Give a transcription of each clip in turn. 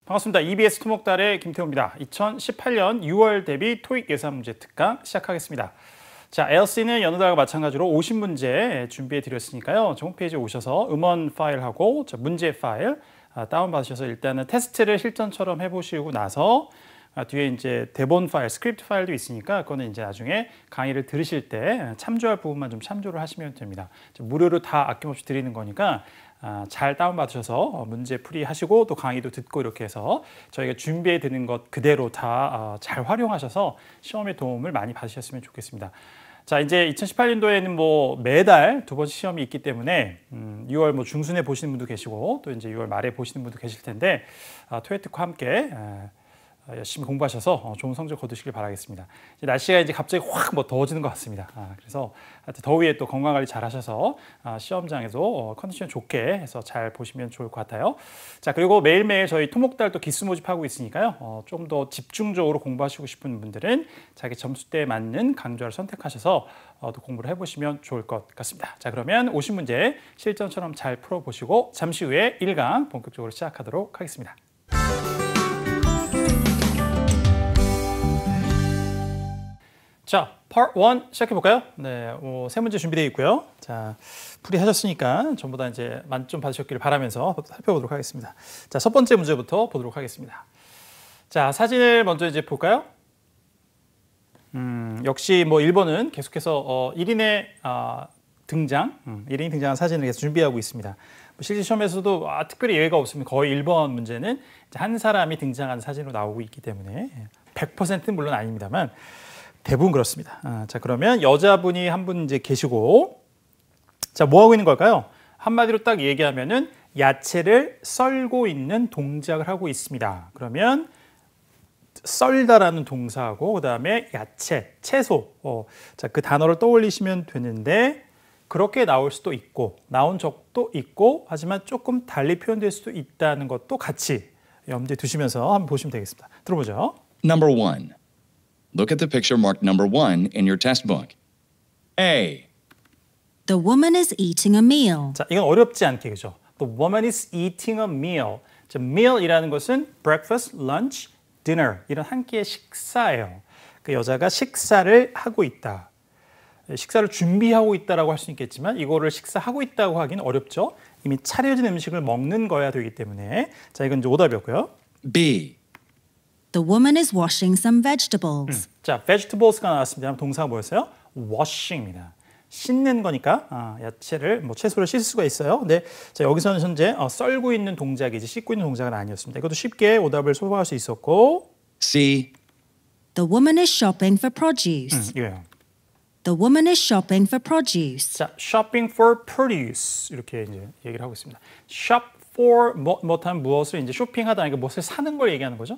반갑습니다. EBS 토목달의 김태호입니다. 2018년 6월 대비 토익 예상 문제 특강 시작하겠습니다. 자, LC는 여느 달과 마찬가지로 50문제 준비해 드렸으니까요. 홈페이지에 오셔서 음원 파일하고 문제 파일 다운받으셔서 일단은 테스트를 실전처럼 해보시고 나서 뒤에 이제 대본 파일, 스크립트 파일도 있으니까 그거는 이제 나중에 강의를 들으실 때 참조할 부분만 좀 참조를 하시면 됩니다. 무료로 다 아낌없이 드리는 거니까 잘 다운받으셔서 문제 풀이하시고 또 강의도 듣고 이렇게 해서 저희가 준비해 드는 것 그대로 다 잘 활용하셔서 시험에 도움을 많이 받으셨으면 좋겠습니다. 자, 이제 2018년도에는 뭐 매달 2번씩 시험이 있기 때문에 6월 뭐 중순에 보시는 분도 계시고 또 이제 6월 말에 보시는 분도 계실 텐데 토익과 함께 열심히 공부하셔서 좋은 성적 거두시길 바라겠습니다. 이제 날씨가 이제 갑자기 확 뭐 더워지는 것 같습니다. 그래서 더위에 또 건강 관리 잘 하셔서 시험장에도 컨디션 좋게 해서 잘 보시면 좋을 것 같아요. 자, 그리고 매일매일 저희 토목달 또 기수 모집하고 있으니까요. 좀 더 집중적으로 공부하시고 싶은 분들은 자기 점수대에 맞는 강좌를 선택하셔서 또 공부를 해보시면 좋을 것 같습니다. 자, 그러면 50문제 실전처럼 잘 풀어보시고 잠시 후에 1강 본격적으로 시작하도록 하겠습니다. 자, Part 1 시작해볼까요? 네, 세 문제 준비되어 있고요. 자, 풀이하셨으니까 전부 다 이제 만점 받으셨기를 바라면서 살펴보도록 하겠습니다. 자, 첫 번째 문제부터 보도록 하겠습니다. 자, 사진을 먼저 이제 볼까요? 역시 뭐 1번은 계속해서 1인의 등장, 1인이 등장한 사진을 계속 준비하고 있습니다. 실제 시험에서도 특별히 예외가 없습니다. 거의 1번 문제는 한 사람이 등장한 사진으로 나오고 있기 때문에 100%는 물론 아닙니다만 대부분 그렇습니다. 자, 그러면 여자분이 한 분 이제 계시고, 자, 뭐 하고 있는 걸까요? 한마디로 딱 얘기하면은 야채를 썰고 있는 동작을 하고 있습니다. 그러면 썰다라는 동사하고 그다음에 야채, 채소, 자, 그 단어를 떠올리시면 되는데 그렇게 나올 수도 있고 나온 적도 있고 하지만 조금 달리 표현될 수도 있다는 것도 같이 염두에 두시면서 한번 보시면 되겠습니다. 들어보죠. Number 1. Look at the picture marked number 1 in your test book. A. The woman is eating a meal. 자, 이건 어렵지 않게 그죠? The woman is eating a meal. 자, meal이라는 것은 breakfast, lunch, dinner 이런 한 끼의 식사예요. 그 여자가 식사를 하고 있다. 식사를 준비하고 있다라고 할 수 있겠지만 이거를 식사하고 있다고 하기는 어렵죠. 이미 차려진 음식을 먹는 거야 되기 때문에 자, 이건 이제 오답이었고요. B. The woman is washing some vegetables. 자, vegetables가 나왔습니다. 동사가 뭐였어요? washing입니다. 씻는 거니까 야채를 뭐 채소를 씻을 수가 있어요. 근데 자, 여기서는 현재 썰고 있는 동작이지 씻고 있는 동작은 아니었습니다. 이것도 쉽게 오답을 소화할 수 있었고. C. The woman is shopping for produce. 이거예요. The woman is shopping for produce. 자, shopping for produce 이렇게 이제 얘기를 하고 있습니다. shop for 뭐한 무엇을 이제 쇼핑하다 그러니까 무엇을 사는 걸 얘기하는 거죠.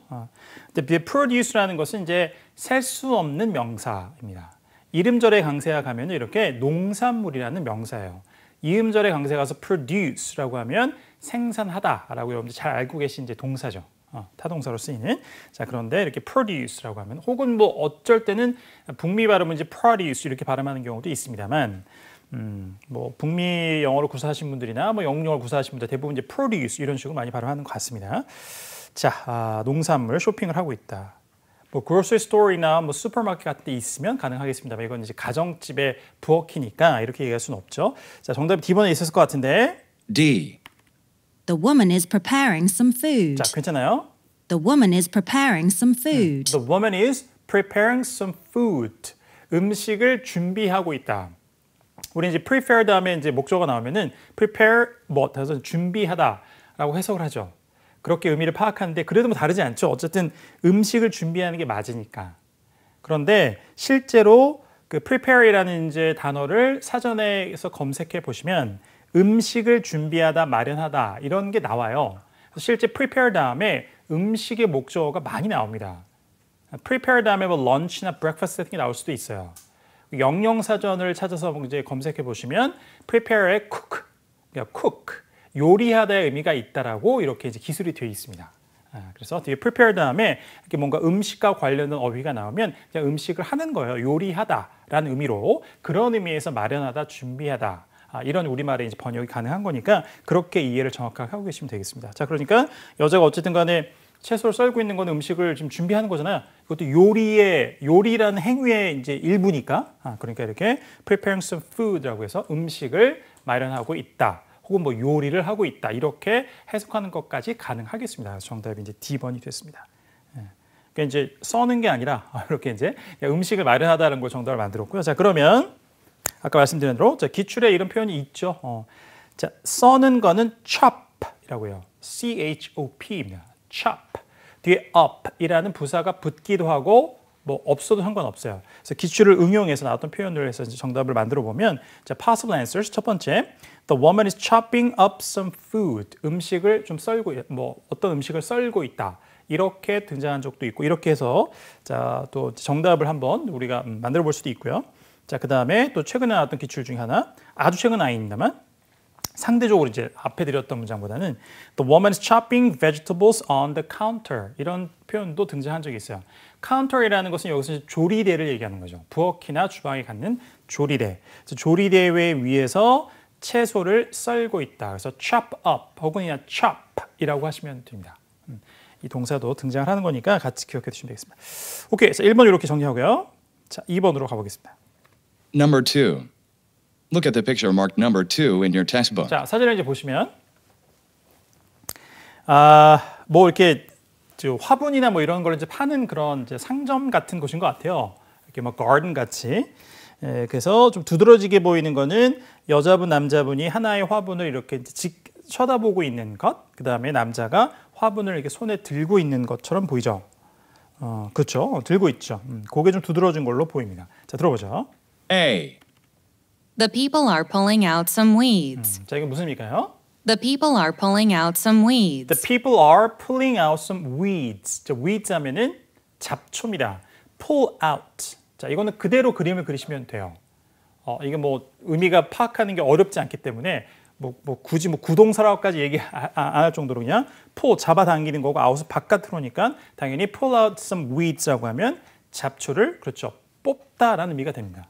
근데 produce라는 것은 이제 셀 수 없는 명사입니다. 이름절의 강세가 가면 이렇게 농산물이라는 명사예요. 이음절의 강세 가서 produce라고 하면 생산하다라고 여러분들 잘 알고 계신 이제 동사죠. 타동사로 쓰이는. 자, 그런데 이렇게 produce라고 하면 혹은 뭐 어쩔 때는 북미 발음은 이제 produce 이렇게 발음하는 경우도 있습니다만 뭐 북미 영어로 구사하신 분들이나 뭐 영어 구사하신 분들 대부분 이제 produce 이런 식으로 많이 발음하는 것 같습니다. 자, 농산물 쇼핑을 하고 있다. 뭐 grocery store이나 뭐 슈퍼마켓 같은 데 있으면 가능하겠습니다만 이건 이제 가정집의 부엌이니까 이렇게 얘기할 수는 없죠. 자, 정답이 D번에 있었을 것 같은데. D. The woman is preparing some food. 자, 괜찮아요? The woman is preparing some food. The woman is preparing some food. 음식을 준비하고 있다. 우리 이제 prepare 다음에 이제 목적어가 나오면은 prepare 뭐 해서 준비하다라고 해석을 하죠. 그렇게 의미를 파악하는데 그래도 뭐 다르지 않죠. 어쨌든 음식을 준비하는 게 맞으니까. 그런데 실제로 그 prepare이라는 이제 단어를 사전에서 검색해 보시면 음식을 준비하다, 마련하다 이런 게 나와요. 실제 prepare 다음에 음식의 목적어가 많이 나옵니다. prepare 다음에 뭐 lunch나 breakfast 같은 게 나올 수도 있어요. 영영사전을 찾아서 이제 검색해 보시면 prepare의 cook, 그러니까 cook, 요리하다의 의미가 있다라고 이렇게 이제 기술이 되어 있습니다. 그래서 뒤에 prepare 다음에 이렇게 뭔가 음식과 관련된 어휘가 나오면 그냥 음식을 하는 거예요. 요리하다라는 의미로 그런 의미에서 마련하다, 준비하다. 이런 우리말의 이제 번역이 가능한 거니까 그렇게 이해를 정확하게 하고 계시면 되겠습니다. 자, 그러니까 여자가 어쨌든 간에 채소를 썰고 있는 건 음식을 지금 준비하는 거잖아요. 이것도 요리라는 행위의 이제 일부니까. 그러니까 이렇게 preparing some food라고 해서 음식을 마련하고 있다. 혹은 뭐 요리를 하고 있다. 이렇게 해석하는 것까지 가능하겠습니다. 그래서 정답이 이제 D번이 됐습니다. 그러니까 이제 써는 게 아니라 이렇게 이제 음식을 마련하다는 걸 정답을 만들었고요. 자, 그러면 아까 말씀드린 대로 자, 기출에 이런 표현이 있죠. 자, 써는 거는 chop이라고 해요. CHOP입니다. chop. 뒤에 up이라는 부사가 붙기도 하고 뭐 없어도 상관없어요. 그래서 기출을 응용해서 나왔던 표현을 해서 이제 정답을 만들어 보면 자, possible answers 첫 번째, the woman is chopping up some food. 음식을 좀 썰고 뭐 어떤 음식을 썰고 있다. 이렇게 등장한 적도 있고 이렇게 해서 자, 또 정답을 한번 우리가 만들어 볼 수도 있고요. 자, 그다음에 또 최근에 나왔던 기출 중에 하나 아주 최근 아이입니다만 상대적으로 이제 앞에 드렸던 문장보다는 the woman is chopping vegetables on the counter 이런 표현도 등장한 적이 있어요. counter이라는 것은 여기서 조리대를 얘기하는 거죠. 부엌이나 주방에 갖는 조리대. 그래서 조리대 위에서 채소를 썰고 있다. 그래서 chop up 혹은 그냥 chop이라고 하시면 됩니다. 이 동사도 등장을 하는 거니까 같이 기억해 두시면 되겠습니다. 오케이, 그래서 1번 이렇게 정리하고요. 자, 2번으로 가보겠습니다. Number 2. Look at the picture marked number 2 in your textbook. 자, 사진을 이제 보시면 뭐 이렇게 화분이나 뭐 이런 걸 이제 파는 그런 이제 상점 같은 곳인 것 같아요. 이렇게 뭐 가든 같이. 그래서 좀 두드러지게 보이는 거는 여자분, 남자분이 하나의 화분을 이렇게 쳐다보고 있는 것. 그 다음에 남자가 화분을 이렇게 손에 들고 있는 것처럼 보이죠. 그렇죠. 들고 있죠. 그게 좀 두드러진 걸로 보입니다. 자, 들어보죠. A. The people are pulling out some weeds. 자, 이건 무슨 의미일까요? The people are pulling out some weeds. The people are pulling out some weeds. 자, weeds 하면은 잡초입니다. pull out. 자, 이거는 그대로 그림을 그리시면 돼요. 이게 뭐 의미가 파악하는 게 어렵지 않기 때문에 뭐 굳이 뭐 구동사라고까지 얘기 안 할 정도로 그냥 pull 잡아당기는 거고 out은 바깥으로니까 당연히 pull out some weeds라고 하면 잡초를 그렇죠. 뽑다라는 의미가 됩니다.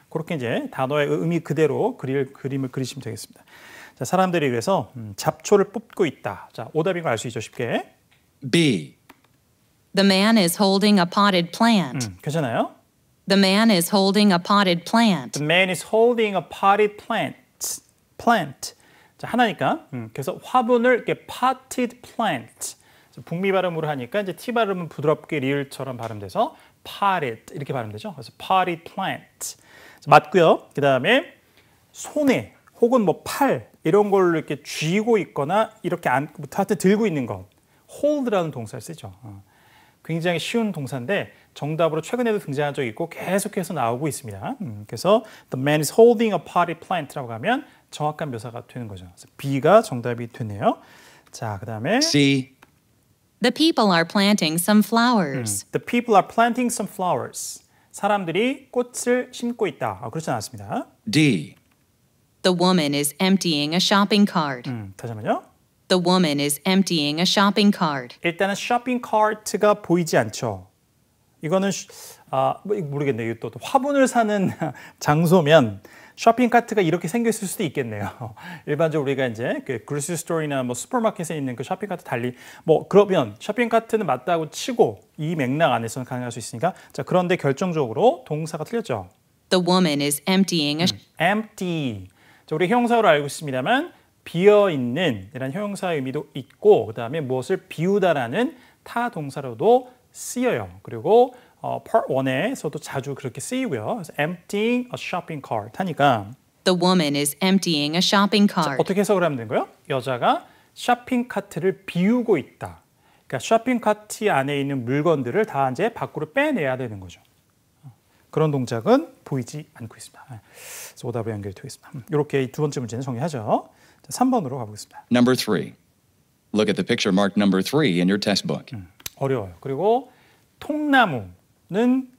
그렇게 이제 단어의 의미 그대로 그림을 그리시면 되겠습니다. 자, 사람들이 그래서 잡초를 뽑고 있다. 자, 오답인 걸 알 수 있죠, 쉽게. B. The man is holding a potted plant. 괜찮아요? The man is holding a potted plant. The man is holding a potted plant. plant. 자, 하나니까. 그래서 화분을 이렇게 potted plant. 북미 발음으로 하니까 이제 T 발음은 부드럽게 리을처럼 발음돼서 potted 이렇게 발음되죠. 그래서 potted plant. 맞고요. 그다음에 손에 혹은 뭐 팔 이런 걸로 이렇게 쥐고 있거나 이렇게 하여튼 들고 있는 것. hold라는 동사를 쓰죠. 굉장히 쉬운 동사인데 정답으로 최근에도 등장한 적이 있고 계속해서 나오고 있습니다. 그래서 the man is holding a potted plant라고 하면 정확한 묘사가 되는 거죠. 그래서 B가 정답이 되네요. 자, 그다음에 C. The people are planting some flowers. The people are planting some flowers. 사람들이 꽃을 심고 있다. 그렇지 않았습니다. D. The woman is emptying a shopping cart. 다시 한번요. The woman is emptying a shopping cart. 일단은 쇼핑 카트가 보이지 않죠. 이거는 모르겠네요. 이거 또 화분을 사는 장소면 쇼핑 카트가 이렇게 생겼을 수도 있겠네요. 일반적으로 우리가 이제 그 그로스리 스토어나 뭐 슈퍼마켓에 있는 그 쇼핑 카트 달리 뭐 그러면 쇼핑 카트는 맞다고 치고 이 맥락 안에서는 가능할 수 있으니까 자, 그런데 결정적으로 동사가 틀렸죠. The woman is emptying a empty. 자, 우리 형용사로 알고 있습니다만 비어 있는 이런 형용사의 의미도 있고 그다음에 무엇을 비우다라는 타 동사로도 쓰여요. 그리고 part 1에서도 자주 그렇게 쓰이고요. 그래서 emptying a shopping cart 하니까 The woman is emptying a shopping cart. 어떻게 해석을 하면 되는 거예요? 여자가 쇼핑 카트를 비우고 있다. 그러니까 쇼핑 카트 안에 있는 물건들을 다 이제 밖으로 빼내야 되는 거죠. 그런 동작은 보이지 않고 있습니다. 그래서 오답으로 연결이 되겠습니다. 이렇게 두 번째 문제는 정리하죠. 자, 3번으로 가보겠습니다. Number 3. Look at the picture marked number 3 in your textbook. 어려워요. 그리고 통나무는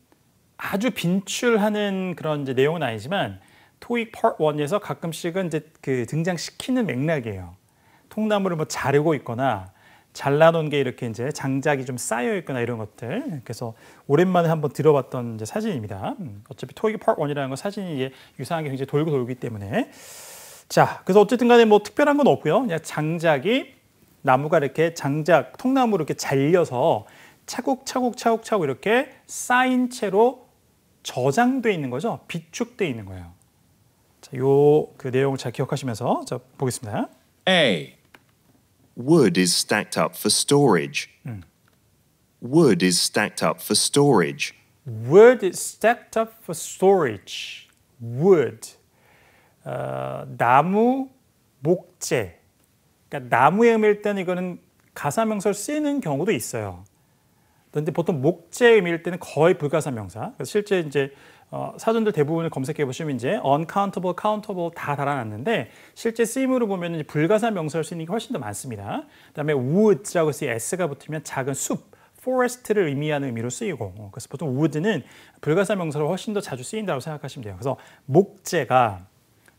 아주 빈출하는 그런 이제 내용은 아니지만 토익 Part 1에서 가끔씩은 이제 그 등장시키는 맥락이에요. 통나무를 뭐 자르고 있거나 잘라놓은 게 이렇게 이제 장작이 좀 쌓여 있거나 이런 것들. 그래서 오랜만에 한번 들어봤던 이제 사진입니다. 어차피 토익 Part 1이라는 건 사진이 이제 유사한 게 굉장히 돌고 돌기 때문에. 자, 그래서 어쨌든 간에 뭐 특별한 건 없고요. 그냥 장작이 나무가 이렇게 장작, 통나무로 이렇게 잘려서 차곡차곡 이렇게 쌓인 채로 저장돼 있는 거죠. 비축돼 있는 거예요. 자, 요 그 내용을 잘 기억하시면서 자, 보겠습니다. A. Wood is stacked up for storage. Wood is stacked up for storage. Wood is stacked up for storage. Wood. 나무, 목재. 그러니까 나무의 의미일 때는 이거는 가사명사를 쓰는 경우도 있어요. 그런데 보통 목재의 의미일 때는 거의 불가사명사. 그래서 실제 이제 사전들 대부분을 검색해 보시면 이제 uncountable, countable 다 달아놨는데 실제 쓰임으로 보면 이제 불가사명사를 쓰는 게 훨씬 더 많습니다. 그다음에 woods라고 해서 s가 붙으면 작은 숲, forest를 의미하는 의미로 쓰이고 그래서 보통 wood는 불가사명사로 훨씬 더 자주 쓰인다고 생각하시면 돼요. 그래서 목재가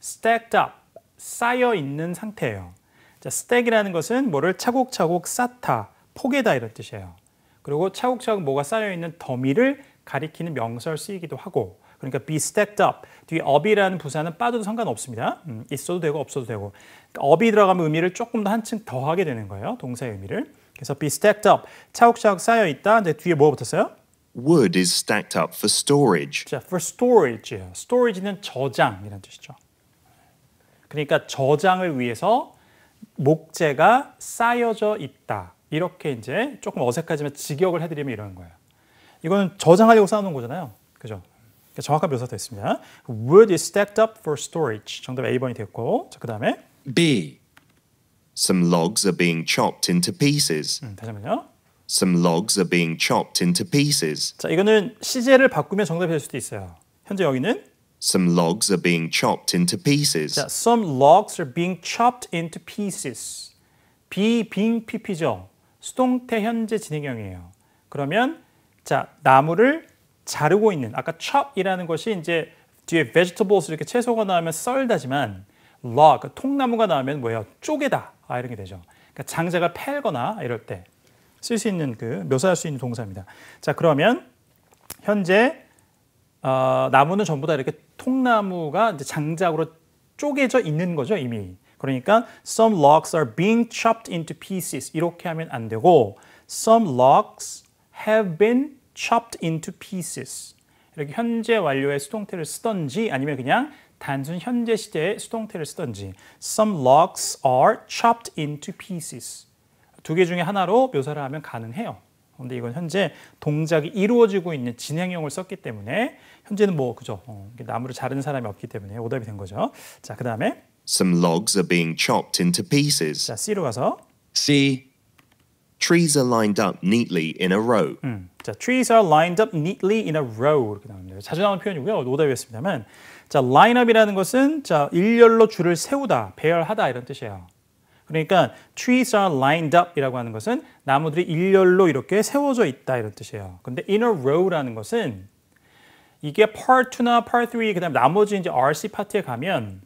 stacked up, 쌓여 있는 상태예요. 자, stack이라는 것은 뭐를 차곡차곡 쌓다, 포개다 이런 뜻이에요. 그리고 차곡차곡 뭐가 쌓여 있는 더미를 가리키는 명사를 쓰이기도 하고 그러니까 be stacked up 뒤에 up이라는 부사는 빠져도 상관없습니다. 있어도 되고 없어도 되고 그러니까 up이 들어가면 의미를 조금 더 한층 더하게 되는 거예요. 동사의 의미를. 그래서 be stacked up 차곡차곡 쌓여 있다. 근데 뒤에 뭐가 붙었어요? Wood is stacked up for storage. 자, for storage예요. storage는 저장이라는 뜻이죠. 그러니까 저장을 위해서 목재가 쌓여져 있다. 이렇게 이제 조금 어색하지만 직역을 해드리면 이런 거예요. 이거는 저장하려고 쌓아놓은 거잖아요. 그죠? 그러니까 정확한 묘사가 됐습니다. Wood is stacked up for storage. 정답 A번이 됐고, 자, 그 다음에 B. Some logs are being chopped into pieces. 다시 한번요. Some logs are being chopped into pieces. 자, 이거는 시제를 바꾸면 정답이 될 수도 있어요. 현재 여기는 Some logs are being chopped into pieces. 자, some logs are being chopped into pieces. being pp죠. 수동태 현재 진행형이에요. 그러면 자, 나무를 자르고 있는 아까 chop이라는 것이 이제 뒤에 vegetables 이렇게 채소가 나오면 썰다지만 log 통나무가 나오면 뭐예요? 쪼개다 이런 게 되죠. 그러니까 장작을 팰거나 이럴 때 쓸 수 있는 그 묘사할 수 있는 동사입니다. 자, 그러면 현재 나무는 전부 다 이렇게 통나무가 이제 장작으로 쪼개져 있는 거죠 이미. 그러니까 some logs are being chopped into pieces 이렇게 하면 안 되고 some logs have been chopped into pieces 이렇게 현재 완료의 수동태를 쓰던지 아니면 그냥 단순 현재 시제의 수동태를 쓰던지 some logs are chopped into pieces 두 개 중에 하나로 묘사를 하면 가능해요. 그런데 이건 현재 동작이 이루어지고 있는 진행형을 썼기 때문에 현재는 뭐 그죠? 나무를 자르는 사람이 없기 때문에 오답이 된 거죠. 자, 그 다음에 Some logs are being chopped into pieces. 자, C로 가서 C. Trees are lined up neatly in a row. 자, trees are lined up neatly in a row 이렇게 나옵니다. 자주 나오는 표현이고요. 오답이었습니다만 자, line up이라는 것은 자, 일렬로 줄을 세우다, 배열하다 이런 뜻이에요. 그러니까 trees are lined up 이라고 하는 것은 나무들이 일렬로 이렇게 세워져 있다 이런 뜻이에요. 근데 in a row라는 것은 이게 part 2나 part 3 그다음에 나머지 이제 RC 파트에 가면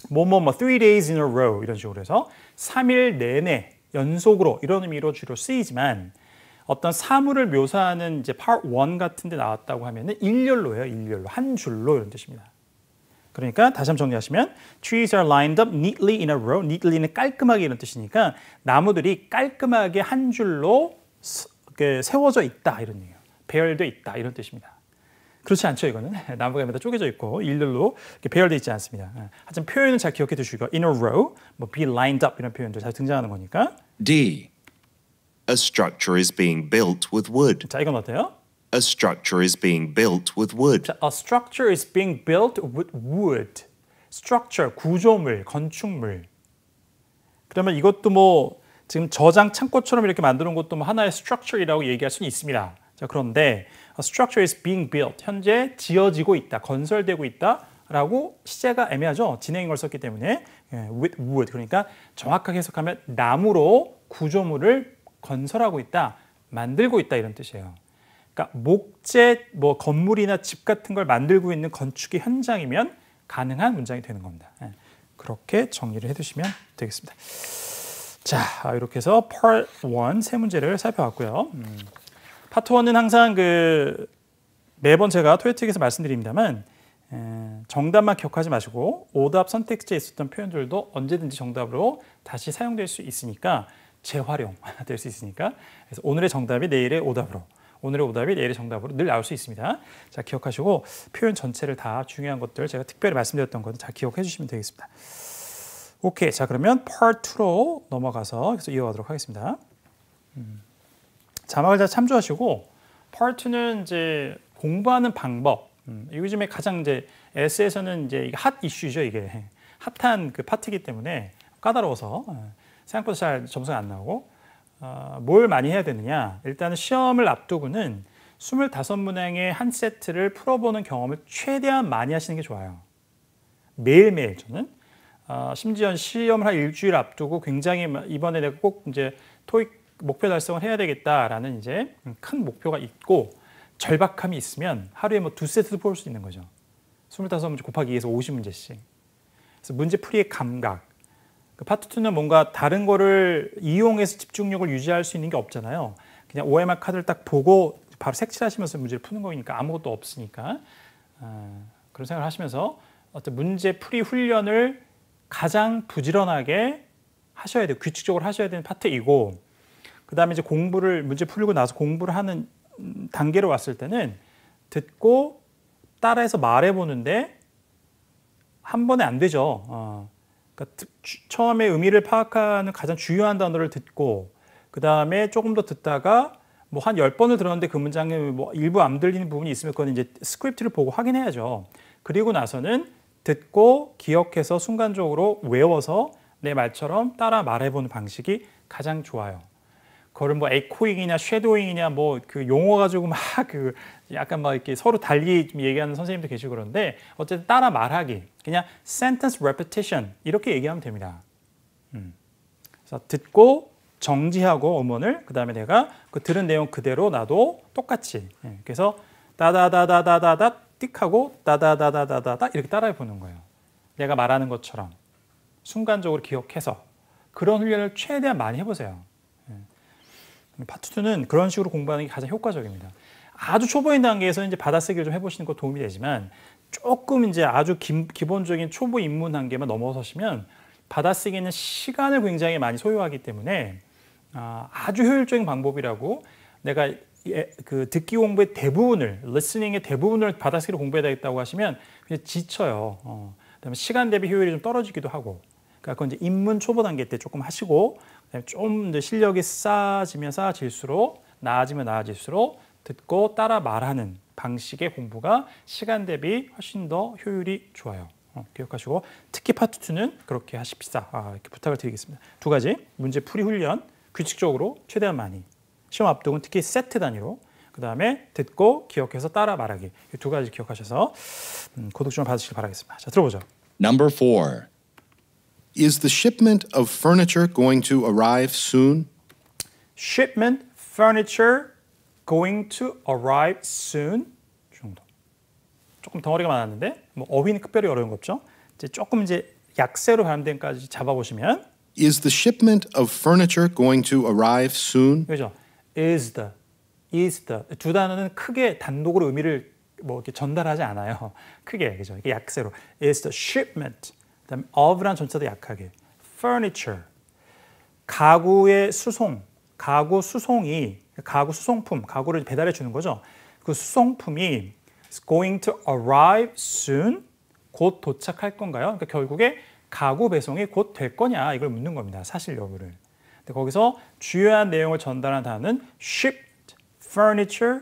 3 days in a row 이런 식으로 해서 3일 내내 연속으로 이런 의미로 주로 쓰이지만 어떤 사물을 묘사하는 이제 part 1 같은 데 나왔다고 하면은 일렬로예요. 일렬로 한 줄로 이런 뜻입니다. 그러니까 다시 한번 정리하시면 trees are lined up neatly in a row. neatly는 깔끔하게 이런 뜻이니까 나무들이 깔끔하게 한 줄로 세워져 있다 이런 얘기예요. 배열돼 있다 이런 뜻입니다. 그렇지 않죠 이거는 나무가 다 쪼개져 있고 일렬로 이렇게 배열돼 있지 않습니다. 하여튼 표현은 잘 기억해 두시고 in a row, 뭐 be lined up 이런 표현도 잘 등장하는 거니까. D. A structure is being built with wood. 자, 이건 어때요? A structure is being built with wood. 자, a structure is being built with wood. structure 구조물, 건축물. 그러면 이것도 뭐 지금 저장 창고처럼 이렇게 만들어 놓은 것도 뭐 하나의 structure이라고 얘기할 수는 있습니다. 자, 그런데 a structure is being built. 현재 지어지고 있다, 건설되고 있다라고 시제가 애매하죠. 진행형을 썼기 때문에 with wood. 그러니까 정확하게 해석하면 나무로 구조물을 건설하고 있다, 만들고 있다 이런 뜻이에요. 그러니까 목재, 뭐 건물이나 집 같은 걸 만들고 있는 건축의 현장이면 가능한 문장이 되는 겁니다. 그렇게 정리를 해두시면 되겠습니다. 자, 이렇게 해서 Part 1 세 문제를 살펴봤고요. 파트 1은 항상 매번 제가 토요틱에서 말씀드립니다만 정답만 기억하지 마시고 오답 선택지에 있었던 표현들도 언제든지 정답으로 다시 사용될 수 있으니까 재활용 될 수 있으니까. 그래서 오늘의 정답이 내일의 오답으로, 오늘의 오답이 내일의 정답으로 늘 나올 수 있습니다. 자, 기억하시고 표현 전체를 다 중요한 것들 제가 특별히 말씀드렸던 것들 잘 기억해 주시면 되겠습니다. 오케이, 자 그러면 Part 2로 넘어가서 계속 이어가도록 하겠습니다. 자막을 잘 참조하시고 Part 2는 이제 공부하는 방법. 요즘에 가장 이제 에세이에서는 이제 이게 핫 이슈죠. 이게 핫한 그 파트이기 때문에 까다로워서 생각보다 잘 점수가 안 나오고 뭘 많이 해야 되느냐. 일단은 시험을 앞두고는 25문항의 한 세트를 풀어보는 경험을 최대한 많이 하시는 게 좋아요. 매일매일 저는 심지어 시험을 한 일주일 앞두고 굉장히 이번에 내가 꼭 이제 토익 목표 달성을 해야 되겠다라는 이제 큰 목표가 있고 절박함이 있으면 하루에 뭐 2세트도 풀 수 있는 거죠. 25문제 곱하기 2에서 50문제씩. 그래서 문제 풀이의 감각. 그 파트 2는 뭔가 다른 거를 이용해서 집중력을 유지할 수 있는 게 없잖아요. 그냥 OMR 카드를 딱 보고 바로 색칠하시면서 문제를 푸는 거니까 아무것도 없으니까 그런 생각을 하시면서 어떤 문제 풀이 훈련을 가장 부지런하게 하셔야 돼요. 규칙적으로 하셔야 되는 파트이고 그 다음에 이제 공부를 문제 풀고 나서 공부를 하는 단계로 왔을 때는 듣고 따라해서 말해보는데 한 번에 안 되죠. 그러니까 처음에 의미를 파악하는 가장 중요한 단어를 듣고 그 다음에 조금 더 듣다가 뭐 한 10번을 들었는데 그 문장에 뭐 일부 안 들리는 부분이 있으면 그건 이제 스크립트를 보고 확인해야죠. 그리고 나서는 듣고 기억해서 순간적으로 외워서 내 말처럼 따라 말해보는 방식이 가장 좋아요. 그거를 뭐 에코잉이냐 쉐도잉이냐 뭐 그 용어 가지고 막 그 약간 막 이렇게 서로 달리 좀 얘기하는 선생님도 계시고 그런데 어쨌든 따라 말하기 그냥 sentence repetition 이렇게 얘기하면 됩니다. 그래서 듣고 정지하고 어문을 그 다음에 내가 그 들은 내용 그대로 나도 똑같이 그래서 다다다다다다다 띡하고 다다다다다다다 이렇게 따라해 보는 거예요. 내가 말하는 것처럼 순간적으로 기억해서 그런 훈련을 최대한 많이 해보세요. 파트 2는 그런 식으로 공부하는 게 가장 효과적입니다. 아주 초보인 단계에서 이제 받아쓰기를 좀 해보시는 거 도움이 되지만 조금 이제 아주 기본적인 초보 입문 단계만 넘어서시면 받아쓰기는 시간을 굉장히 많이 소요하기 때문에 아주 효율적인 방법이라고 내가 그 듣기 공부의 대부분을 listening의 대부분을 받아쓰기로 공부해야 되겠다고 하시면 그냥 지쳐요. 그다음에 시간 대비 효율이 좀 떨어지기도 하고. 그러니까 그건 이제 입문 초보 단계 때 조금 하시고 좀 이제 실력이 쌓아지면 쌓아질수록 나아지면 나아질수록 듣고 따라 말하는 방식의 공부가 시간 대비 훨씬 더 효율이 좋아요. 기억하시고 특히 파트 2는 그렇게 하십시다. 이렇게 부탁을 드리겠습니다. 두 가지 문제 풀이 훈련 규칙적으로 최대한 많이 시험 앞두고는 특히 세트 단위로 그 다음에 듣고 기억해서 따라 말하기 이 두 가지 기억하셔서 고득점을 받으시길 바라겠습니다. 자 들어보죠. Number 4. Is the shipment of furniture going to arrive soon? Shipment furniture going to arrive soon 정도. 조금 덩어리가 많았는데 뭐 어휘는 특별히 어려운 거 없죠. 이제 조금 이제 약세로 발음된 까지 잡아보시면 Is the shipment of furniture going to arrive soon? 그죠? is the 두 단어는 크게 단독으로 의미를 뭐 이렇게 전달하지 않아요. 크게 그죠? 이게 약세로 is the shipment. 그다음에 of란 전체도 약하게 furniture 가구의 수송 가구 수송이 가구 수송품 가구를 배달해 주는 거죠. 그 수송품이 is going to arrive soon 곧 도착할 건가요? 그러니까 결국에 가구 배송이 곧 될 거냐 이걸 묻는 겁니다. 사실 여부를. 근데 거기서 주요한 내용을 전달한 단어는 shipped furniture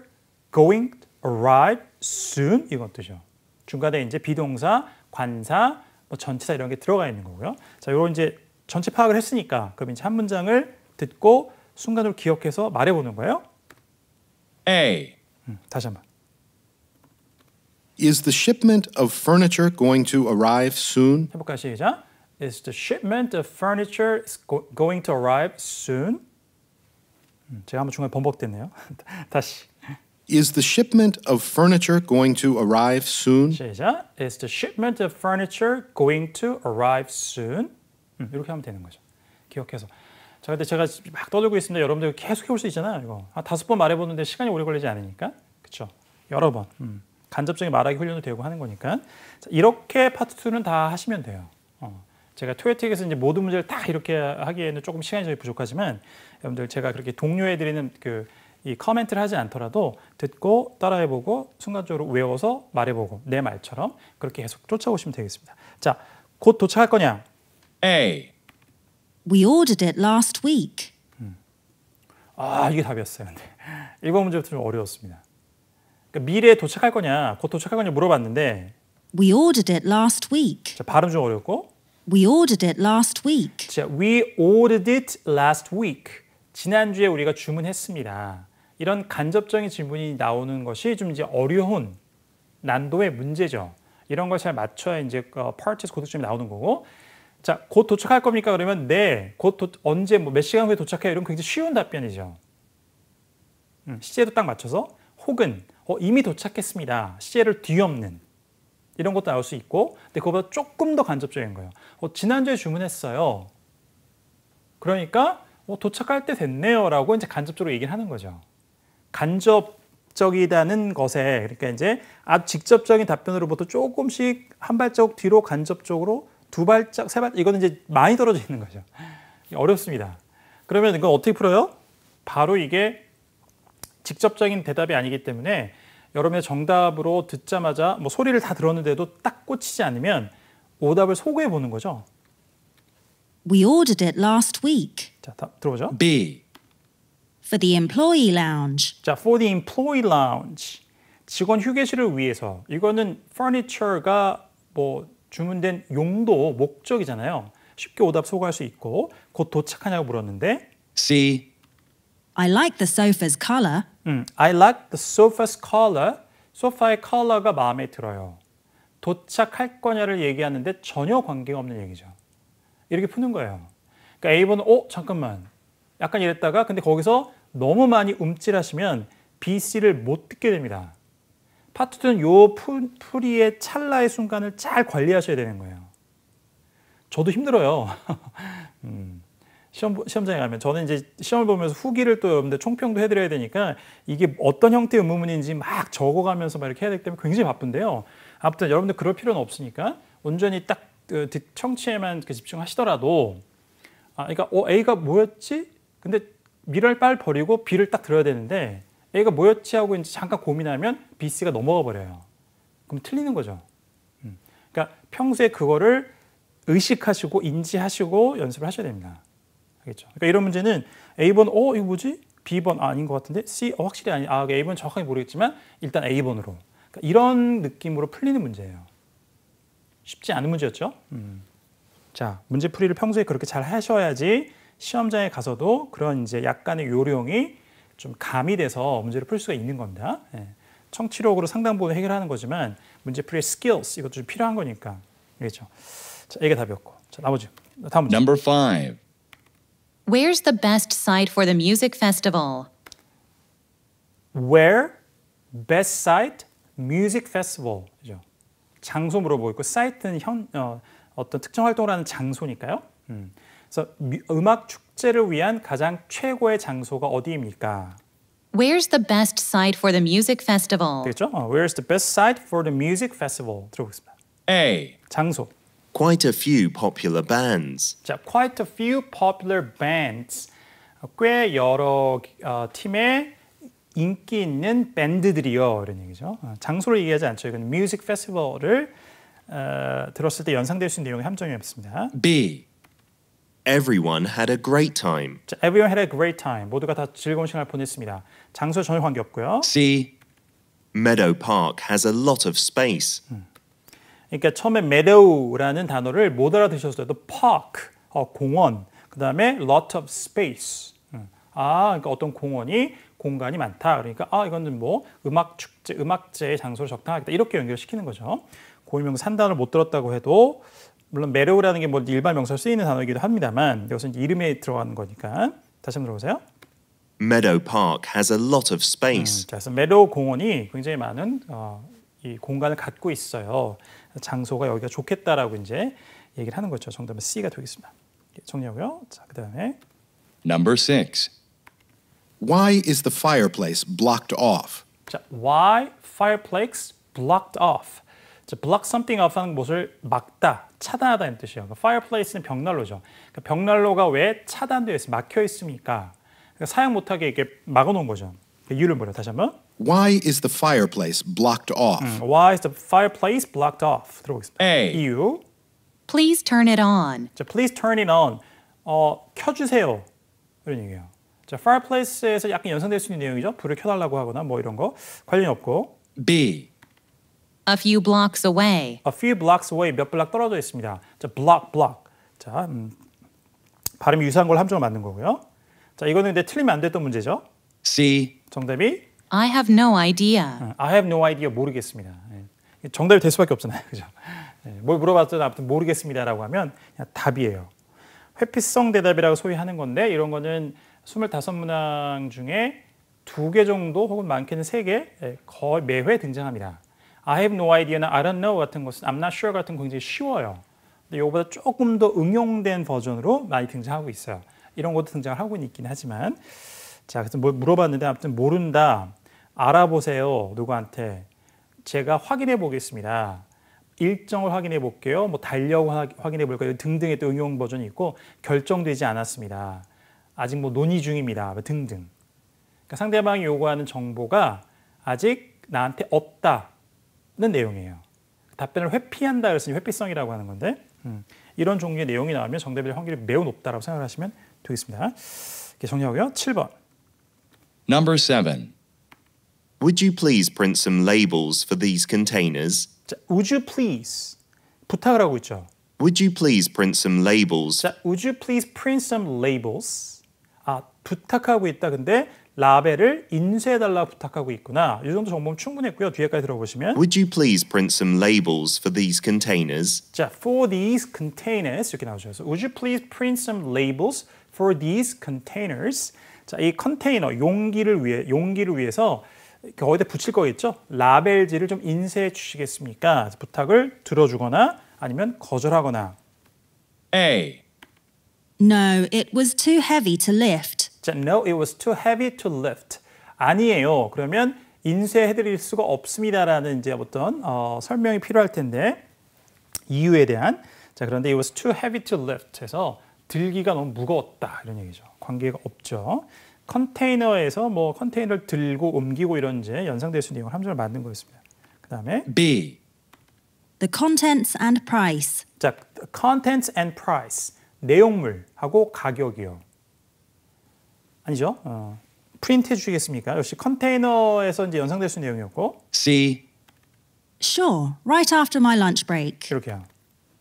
going to arrive soon 이건 뜻이죠. 중간에 이제 비동사, 관사, 뭐 전치사 이런 게 들어가 있는 거고요. 자, 요런 이제 전체 파악을 했으니까 그럼 이제 한 문장을 듣고 순간으로 기억해서 말해보는 거예요. A. 다시 한번. Is the shipment of furniture going to arrive soon? 해볼까요? 시작. Is the shipment of furniture going to arrive soon? 제가 한번 중간에 번복됐네요. 다시. Is the shipment of furniture going to arrive soon? 시작. Is the shipment of furniture going to arrive soon? 이렇게 하면 되는 거죠. 기억해서. 자, 근데 제가 막 떠들고 있습니다. 여러분들 계속 해볼 수 있잖아요. 이거 5번 말해보는데 시간이 오래 걸리지 않으니까, 그렇죠? 여러 번 간접적인 말하기 훈련도 되고 하는 거니까. 자, 이렇게 파트 2는 다 하시면 돼요. 제가 토익에서 이제 모든 문제를 다 이렇게 하기에는 조금 시간이 좀 부족하지만 여러분들 제가 그렇게 독려해드리는 이 커멘트를 하지 않더라도 듣고 따라해보고 순간적으로 외워서 말해보고 내 말처럼 그렇게 계속 쫓아오시면 되겠습니다. 자, 곧 도착할 거냐? A. We ordered it last week. 이게 답이었어요. 근데 이번 문제부터 좀 어려웠습니다. 그러니까 미래에 도착할 거냐, 곧 도착할 거냐 물어봤는데 We ordered it last week. 자, 발음 좀 어렵고 We ordered it last week. 자, we ordered it last week. 지난주에 우리가 주문했습니다. 이런 간접적인 질문이 나오는 것이 좀 이제 어려운 난도의 문제죠. 이런 걸 잘 맞춰야 이제 파트에서 고득점이 나오는 거고. 자, 곧 도착할 겁니까? 그러면 네, 언제 몇 시간 후에 도착해요? 이런 굉장히 쉬운 답변이죠. 시제도 딱 맞춰서 혹은 이미 도착했습니다. 시제를 뒤엎는 이런 것도 나올 수 있고, 근데 그거보다 조금 더 간접적인 거예요. 지난주에 주문했어요. 그러니까 도착할 때 됐네요라고 이제 간접적으로 얘기를 하는 거죠. 간접적이다는 것에 그러니까 이제 아주 직접적인 답변으로부터 조금씩 한 발자국 뒤로 간접적으로 두 발짝, 세 발짝 이거는 이제 많이 떨어져 있는 거죠. 어렵습니다. 그러면 이건 어떻게 풀어요? 바로 이게 직접적인 대답이 아니기 때문에 여러분의 정답으로 듣자마자 뭐 소리를 다 들었는데도 딱 꽂히지 않으면 오답을 소구해 보는 거죠. We ordered it last week. 자, 들어보죠. B. For the employee lounge. 자, for the employee lounge. 직원 휴게실을 위해서. 이거는 furniture가 뭐 주문된 용도, 목적이잖아요. 쉽게 오답 소구할 수 있고 곧 도착하냐고 물었는데 C. I like the sofa's color. I like the sofa's color. 소파의 컬러가 마음에 들어요. 도착할 거냐를 얘기하는데 전혀 관계가 없는 얘기죠. 이렇게 푸는 거예요. 그러니까 A번은 잠깐만. 약간 이랬다가 근데 거기서 너무 많이 움찔하시면 B, C를 못 듣게 됩니다. 파트 2는 요 풀이의 찰나의 순간을 잘 관리하셔야 되는 거예요. 저도 힘들어요. 시험장에 가면 저는 이제 시험을 보면서 후기를 또 여러분들 총평도 해드려야 되니까 이게 어떤 형태의 의문문인지 막 적어가면서 막 이렇게 해야 되기 때문에 굉장히 바쁜데요. 아무튼 여러분들 그럴 필요는 없으니까 온전히 딱 청취에만 집중하시더라도 그러니까 A가 뭐였지? 근데 미래를 빨리 버리고 B를 딱 들어야 되는데 A가 뭐였지 하고 이제 잠깐 고민하면 B, C가 넘어가 버려요. 그럼 틀리는 거죠. 그러니까 평소에 그거를 의식하시고 인지하시고 연습을 하셔야 됩니다. 알겠죠? 그러니까 이런 문제는 A번 이거 뭐지? B번 아닌 것 같은데 C 확실히 아니. A번 정확하게 모르겠지만 일단 A번으로. 그러니까 이런 느낌으로 풀리는 문제예요. 쉽지 않은 문제였죠. 자, 문제풀이를 평소에 그렇게 잘 하셔야지 시험장에 가서도 그런 이제 약간의 요령이 좀 가미돼서 문제를 풀 수가 있는 겁니다. 청취력으로 상당 부분 해결하는 거지만 문제풀이의 skills 이것도 좀 필요한 거니까. 알겠죠? 자, 이게 답이었고. 자, 다음 문제. Number 5. Where's the best site for the music festival? Where best site music festival. 그죠? 장소 물어보고 있고 사이트는 어떤 특정 활동을 하는 장소니까요. 그래서 음악 축제를 위한 가장 최고의 장소가 어디입니까? Where's the best site for the music festival? 되겠죠? Where's the best site for the music festival? 들어보겠습니다. A. 장소. Quite a few popular bands. 자, quite a few popular bands. 꽤 여러 팀의 인기 있는 밴드들이요. 이런 얘기죠. 장소를 얘기하지 않죠. 이건 뮤직 페스티벌을 들었을 때 연상될 수 있는 내용의 함정이었습니다. B. Everyone had a great time. 자, everyone had a great time. 모두가 다 즐거운 시간을 보냈습니다. 장소에 전혀 관계없고요. C. Meadow Park has a lot of space. 그러니까 처음에 meadow라는 단어를 못 알아듣으셨어도 park, 공원, 그 다음에 lot of space. 그러니까 어떤 공간이 많다. 그러니까 이거는 뭐 음악 축제, 음악제의 장소로 적당하겠다. 이렇게 연결시키는 거죠. 고유명사 한 단어를 못 들었다고 해도 물론 meadow라는 게 뭐 일반 명사로 쓰이는 단어이기도 합니다만 이것은 이름에 들어가는 거니까 다시 한번 들어보세요. Meadow Park has a lot of space. 그래서 meadow 공원이 굉장히 많은 이 공간을 갖고 있어요. 장소가 여기가 좋겠다라고 이제 얘기를 하는 거죠. 정답은 C가 되겠습니다. 정리하고요. 자, 그다음에 Number 6. Why is the fireplace blocked off? 자, why fireplace blocked off? 자, block something off 하는 것을 막다, 차단하다는 뜻이에요. 그러니까 fireplace는 벽난로죠. 그러니까 벽난로가 왜 차단되어 있습니까? 막혀 있습니까? 그러니까 사용 못하게 이렇게 막아놓은 거죠. 이유를 뭐래요? 다시 한번. Why is the fireplace blocked off? Why is the fireplace blocked off? 들어보겠습니다. A. 이유. Please turn it on. 자, please turn it on. 켜주세요. 이런 얘기예요. 자, fireplace에서 약간 연상될 수 있는 내용이죠. 불을 켜달라고 하거나 뭐 이런 거 관련이 없고. B. A few blocks away. A few blocks away, 몇 블락 떨어져 있습니다. 자, block. 자, 발음이 유사한 걸 함정을 만든 거고요. 자, 이거는 근데 틀리면 안 됐던 문제죠. C. 정답이 I have no idea. I have no idea, 모르겠습니다. 예. 정답이 될 수밖에 없잖아요. 그죠? 예. 뭘 물어봤더니 아무튼 모르겠습니다라고 하면 그냥 답이에요. 회피성 대답이라고 소위 하는 건데 이런 거는 25문항 중에 2개 정도 혹은 많게는 3개 거의 매회 등장합니다. I have no idea나 I don't know 같은 것은 I'm not sure 같은 거 굉장히 쉬워요. 근데 이거보다 조금 더 응용된 버전으로 많이 등장하고 있어요. 이런 것도 등장을 하고 있긴 하지만 자, 그래서 뭘 물어봤는데 아무튼 모른다. 알아보세요. 누구한테. 제가 확인해 보겠습니다. 일정을 확인해 볼게요. 뭐 달력 확인해 볼까요? 등등의 또 응용 버전이 있고 결정되지 않았습니다. 아직 뭐 논의 중입니다. 등등. 그러니까 상대방이 요구하는 정보가 아직 나한테 없다는 내용이에요. 답변을 회피한다 그랬으니 회피성이라고 하는 건데 이런 종류의 내용이 나오면 정답이 될 확률이 매우 높다라고 생각하시면 되겠습니다. 이렇게 정리하고요. 7번. Number 7. Would you please print some labels for these containers? 자, would you please 부탁을 하고 있죠. Would you please print some labels? 자, would you please print some labels? 부탁하고 있다. 근데 라벨을 인쇄해달라고 부탁하고 있구나. 이 정도 정보면 충분했고요. 뒤에까지 들어보시면 Would you please print some labels for these containers? 자, for these containers 이렇게 나오죠. 그래서 would you please print some labels for these containers? 자, 이 컨테이너 용기를 위해서 어디다 붙일 거겠죠? 라벨지를 좀 인쇄해 주시겠습니까? 부탁을 들어주거나 아니면 거절하거나. A. No, it was too heavy to lift. 자, no, it was too heavy to lift. 아니에요. 그러면 인쇄해드릴 수가 없습니다라는 이제 어떤 설명이 필요할 텐데 이유에 대한. 자, 그런데 it was too heavy to lift 해서 들기가 너무 무거웠다 이런 얘기죠. 관계가 없죠. 컨테이너에서 뭐 컨테이너를 들고 옮기고 이런 이제 연상될 수 있는 내용을 함정을 만든 거였습니다. 그 다음에 The B. contents and price. 자, contents and price 내용물하고 가격이요. 아니죠? 프린트 해주시겠습니까? 역시 컨테이너에서 이제 연상될 수 있는 내용이었고 C. Sure, right after my lunch break. 이렇게요.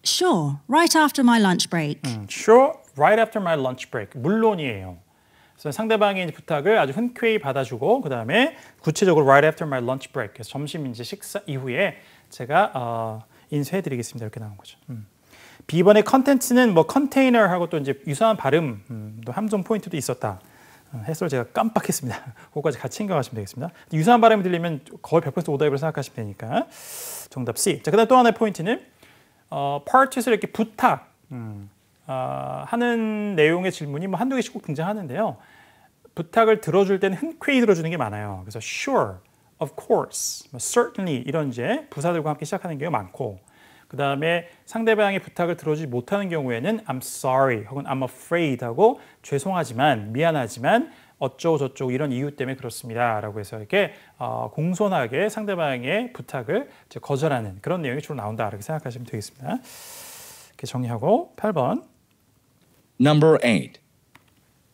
Sure, right after my lunch break. Sure, right after my lunch break. 물론이에요. 그래서 상대방의 부탁을 아주 흔쾌히 받아주고 그 다음에 구체적으로 right after my lunch break. 그래서 점심 이제 식사 이후에 제가 인쇄해드리겠습니다. 이렇게 나온 거죠. B번의 컨텐츠는 뭐 컨테이너하고 또 이제 유사한 발음, 또 함정 포인트도 있었다. 해설 제가 깜빡했습니다. 그거까지 같이 생각하시면 되겠습니다. 유사한 발음이 들리면 거의 100% 오답으로 생각하시면 되니까 정답 C. 자, 그다음 또 하나의 포인트는 purchase를 이렇게 부탁 하는 내용의 질문이 뭐 한두 개씩 꼭 등장하는데요. 부탁을 들어줄 때는 흔쾌히 들어주는 게 많아요. 그래서 sure, of course, certainly 이런 이제 부사들과 함께 시작하는 경우가 많고 그 다음에 상대방의 부탁을 들어주지 못하는 경우에는 I'm sorry 혹은 I'm afraid 하고 죄송하지만 미안하지만 어쩌고 저쩌고 이런 이유 때문에 그렇습니다 라고 해서 이렇게 공손하게 상대방의 부탁을 이제 거절하는 그런 내용이 주로 나온다 이렇게 생각하시면 되겠습니다. 이렇게 정리하고 8번. Number 8.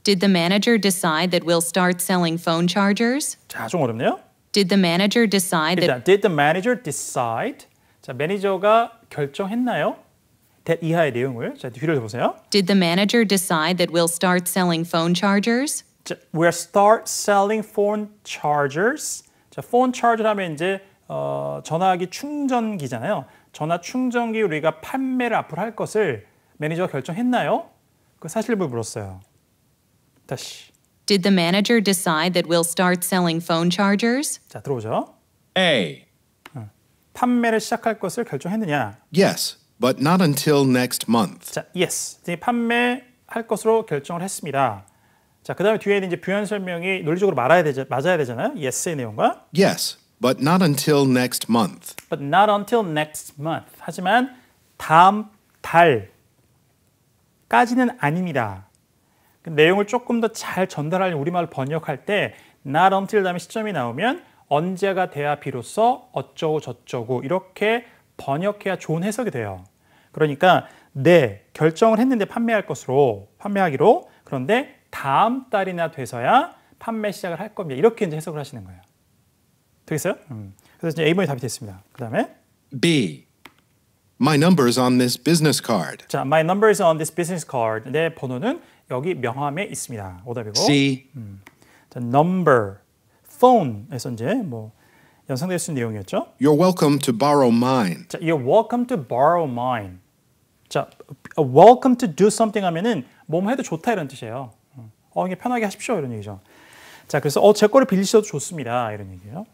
Did the manager decide that we'll start selling phone chargers? 자, 좀 어렵네요. Did the manager decide that 일단 did the manager decide? 자, 매니저가 결정했나요? that 이하의 내용을 자, 뒤를 보세요. Did the manager decide that we'll start selling phone chargers? 자, we'll start selling phone chargers. 자, phone charger 하면 이제 전화기 충전기잖아요. 전화 충전기 우리가 판매를 앞으로 할 것을 매니저가 결정했나요? 그 사실을 물었어요. 다시. Did the manager decide that we'll start selling phone chargers? 자, 들어오죠. A. 판매를 시작할 것을 결정했느냐? Yes, but not until next month. 자, yes. 이제 판매할 것으로 결정을 했습니다. 자, 그다음에 뒤에는 이제 부연 설명이 논리적으로 맞아야 되잖아요. yes의 내용과. Yes, But not until next month. But not until next month. 하지만 다음 달까지는 아닙니다. 그 내용을 조금 더 잘 전달하려면 우리말로 번역할 때 not until 다음에 시점이 나오면 언제가 돼야 비로소 어쩌고 저쩌고 이렇게 번역해야 좋은 해석이 돼요. 그러니까 네, 결정을 했는데 판매하기로 그런데 다음 달이나 돼서야 판매 시작을 할 겁니다. 이렇게 이제 해석을 하시는 거예요. 되겠어요? 그래서 이제 A번이 답이 됐습니다. 그 다음에 B. My number's on this business card. 자, my number is on this business card. 내 번호는 여기 명함에 있습니다. 오답이고. C. 자, number, phone에서 이제 뭐 연상될 수 있는 내용이었죠. You're welcome to borrow mine. 자, you're welcome to borrow mine. 자, welcome to do something 하면은 뭐뭐 해도 좋다 이런 뜻이에요. 이게 편하게 하십시오 이런 얘기죠. 자, 그래서 제 거를 빌리셔도 좋습니다 이런 얘기예요.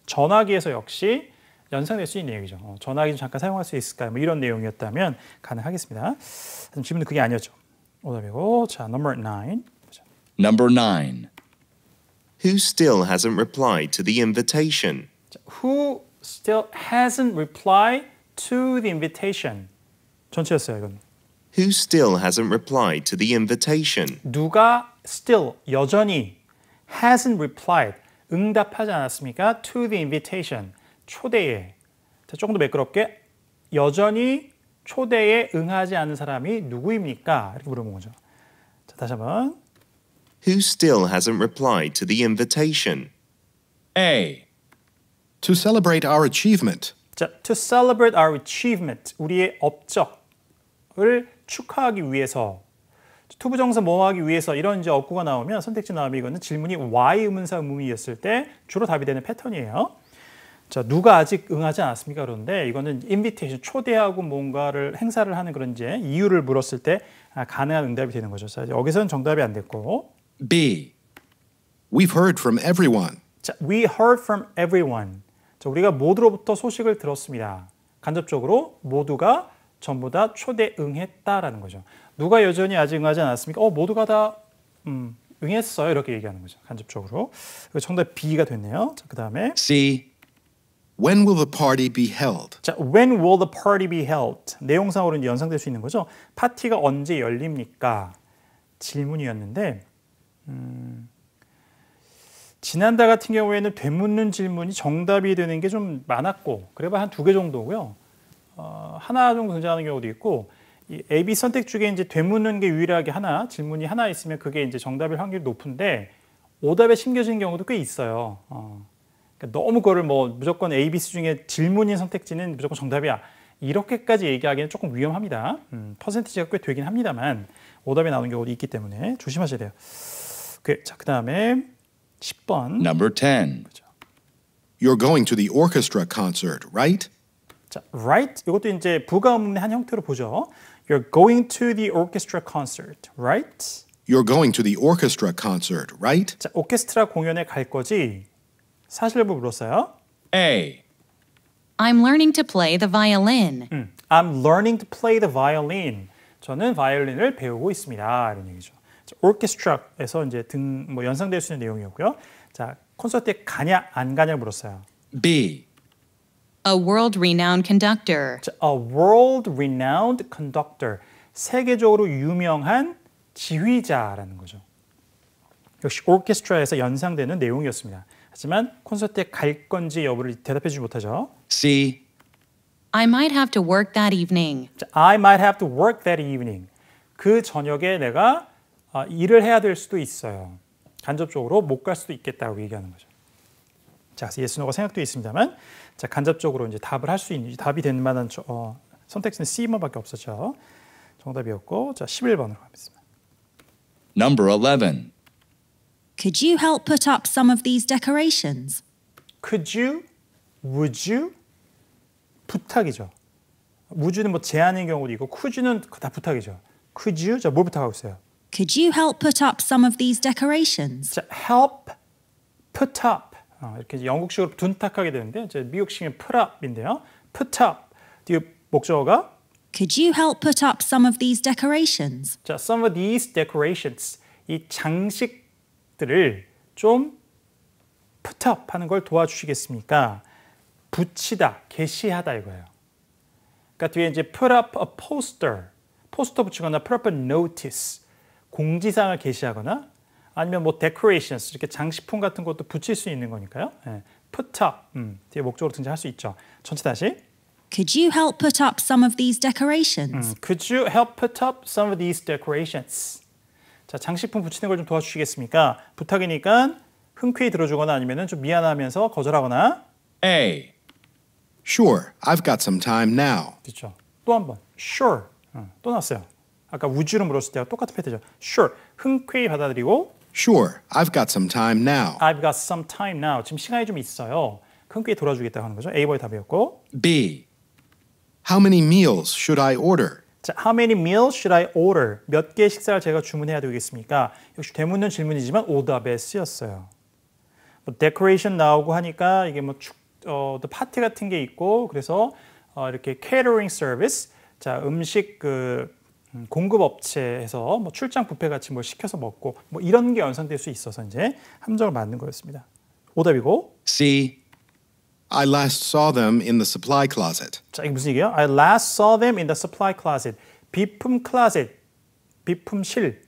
전화기에서 역시 연상될 수 있는 얘기죠. 전화기 좀 잠깐 사용할 수 있을까요? 뭐 이런 내용이었다면 가능하겠습니다. 질문은 그게 아니었죠. 오답이고. 자, number 9. Number 9. Who still hasn't replied to the invitation? 자, who still hasn't replied to the invitation. 전체였어요, 이건. Who still hasn't replied to the invitation? 누가 still 여전히 hasn't replied 응답하지 않았습니까? To the invitation 초대에. 자, 조금 더 매끄럽게 여전히 초대에 응하지 않은 사람이 누구입니까? 이렇게 물어본 거죠. 자, 다시 한번. Who still hasn't replied to the invitation? A. To celebrate our achievement. 자, to celebrate our achievement 우리의 업적을 축하하기 위해서 투부정사 뭐 하기 위해서 이런 이제 어구가 나오면 선택지 나오면 이거는 질문이 Y 의문사 의문이었을 때 주로 답이 되는 패턴이에요. 자, 누가 아직 응하지 않았습니까? 그런데 이거는 invitation 초대하고 뭔가를 행사를 하는 그런 이제 이유를 물었을 때 가능한 응답이 되는 거죠. 자, 여기서는 정답이 안 됐고. B. We've heard from everyone. 자, we heard from everyone. 자, 우리가 모두로부터 소식을 들었습니다. 간접적으로 모두가 전부 다 초대 응했다라는 거죠. 누가 여전히 아직 응하지 않았습니까? 모두가 다 응했어요. 이렇게 얘기하는 거죠. 간접적으로. 정답 B가 됐네요. 자, 그다음에 C. When will the party be held? 자, when will the party be held? 내용상으로 이제 연상될 수 있는 거죠. 파티가 언제 열립니까? 질문이었는데 지난달 같은 경우에는 되묻는 질문이 정답이 되는 게 좀 많았고 그래봐 한 2개 정도고요. 하나 정도 등장하는 경우도 있고 이 A, B 선택 중에 이제 되묻는 게 유일하게 하나 질문이 하나 있으면 그게 이제 정답일 확률이 높은데 오답에 심겨지는 경우도 꽤 있어요. 그러니까 너무 그거를 뭐 무조건 A, B 중에 질문인 선택지는 무조건 정답이야 이렇게까지 얘기하기는 조금 위험합니다. 퍼센티지가 꽤 되긴 합니다만 오답에 나오는 경우도 있기 때문에 조심하셔야 돼요. 자, 그다음에 10번. Number 10. You're going to the orchestra concert, right? 자, right? 이것도 이제 부가 없는 한 형태로 보죠. You're going to the orchestra concert, right? You're going to the orchestra concert, right? 자, 오케스트라 공연에 갈 거지? 사실을 물었어요. A. I'm learning to play the violin. I'm learning to play the violin. 저는 바이올린을 배우고 있습니다. 이런 얘기죠. 자, orchestra에서 이제 뭐 연상될 수 있는 내용이었고요. 자, 콘서트에 가냐 안 가냐 물었어요. B. A world-renowned conductor. 자, a world-renowned conductor. 세계적으로 유명한 지휘자라는 거죠. 역시 orchestra에서 연상되는 내용이었습니다. 하지만 콘서트에 갈 건지 여부를 대답해 주지 못하죠. C. I might have to work that evening. 자, I might have to work that evening. 그 저녁에 내가 일을 해야 될 수도 있어요. 간접적으로 못 갈 수도 있겠다고 얘기하는 거죠. 자, 그래서 yes, no가 생각도 있습니다만, 자, 간접적으로 이제 답을 할 수 있는 답이 될 만한 선택지는 C번밖에 없었죠. 정답이었고, 자, 11번으로 가겠습니다. Number 11. Could you help put up some of these decorations? Could you? Would you? 부탁이죠. Would you는 뭐 제안인 경우도 있고, could you는 다 부탁이죠. Could you? 자, 뭘 부탁하고 있어요? Could you help put up some of these decorations? 자, help put up. 이렇게 영국식으로 둔탁하게 되는데, 이제 미국식은 put up인데요. put up. 뒤에 목적어가 Could you help put up some of these decorations? 자, some of these decorations. 이 장식들을 좀 put up 하는 걸 도와주시겠습니까? 붙이다, 게시하다 이거예요. 그러니까 뒤에 이제 put up a poster, 포스터 붙이거나 put up a notice, 공지사항을 게시하거나 아니면 뭐 decorations, 이렇게 장식품 같은 것도 붙일 수 있는 거니까요. 예, put up, 뒤에 목적으로 등장할 수 있죠. 전체 다시. Could you help put up some of these decorations? Could you help put up some of these decorations? 자, 장식품 붙이는 걸 좀 도와주시겠습니까? 부탁이니까 흔쾌히 들어주거나 아니면 좀 미안하면서 거절하거나. A. Sure, I've got some time now. 그렇죠. 또 한 번. Sure. 또 나왔어요. 아까 would you로 물었을 때와 똑같은 패턴이죠. Sure. 흔쾌히 받아들이고. Sure, I've got some time now. I've got some time now. 지금 시간이 좀 있어요. 흔쾌히 돌아주겠다고 하는 거죠. A번의 답이었고. B. How many meals should I order? 자, how many meals should I order? 몇 개의 식사를 제가 주문해야 되겠습니까? 역시 되묻는 질문이지만 오답에 쓰였어요. 뭐 decoration 나오고 하니까 이게 뭐 파티 같은 게 있고 그래서 이렇게 catering service, 자 음식 공급 업체에서 뭐 출장 뷔페 같이 뭘 시켜서 먹고 뭐 이런 게 연상될 수 있어서 이제 함정을 만든 거였습니다. 오답이고. C. I last saw them in the supply closet. 자, 이게 무슨 얘기예요? I last saw them in the supply closet. 비품 클로set, 비품실.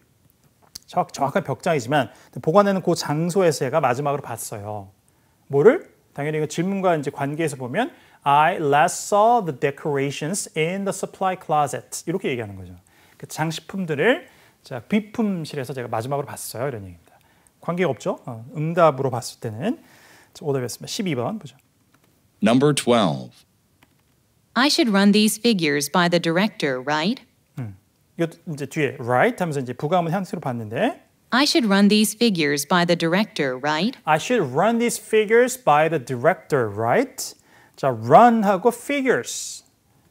정확한 벽장이지만 보관하는 그 장소에서 제가 마지막으로 봤어요. 뭐를? 당연히 그 질문과 이제 관계에서 보면 I last saw the decorations in the supply closet. 이렇게 얘기하는 거죠. 그 장식품들을 자, 비품실에서 제가 마지막으로 봤어요. 이런 얘기입니다. 관계가 없죠? 응답으로 봤을 때는. 자, 오답이었습니다. 12번 보죠. Number 12. I should run these figures by the director, right? 이거 이제 뒤에 right 하면서 이제 부가문 향수로 봤는데 I should run these figures by the director, right? I should run these figures by the director, right? 자, run하고 figures.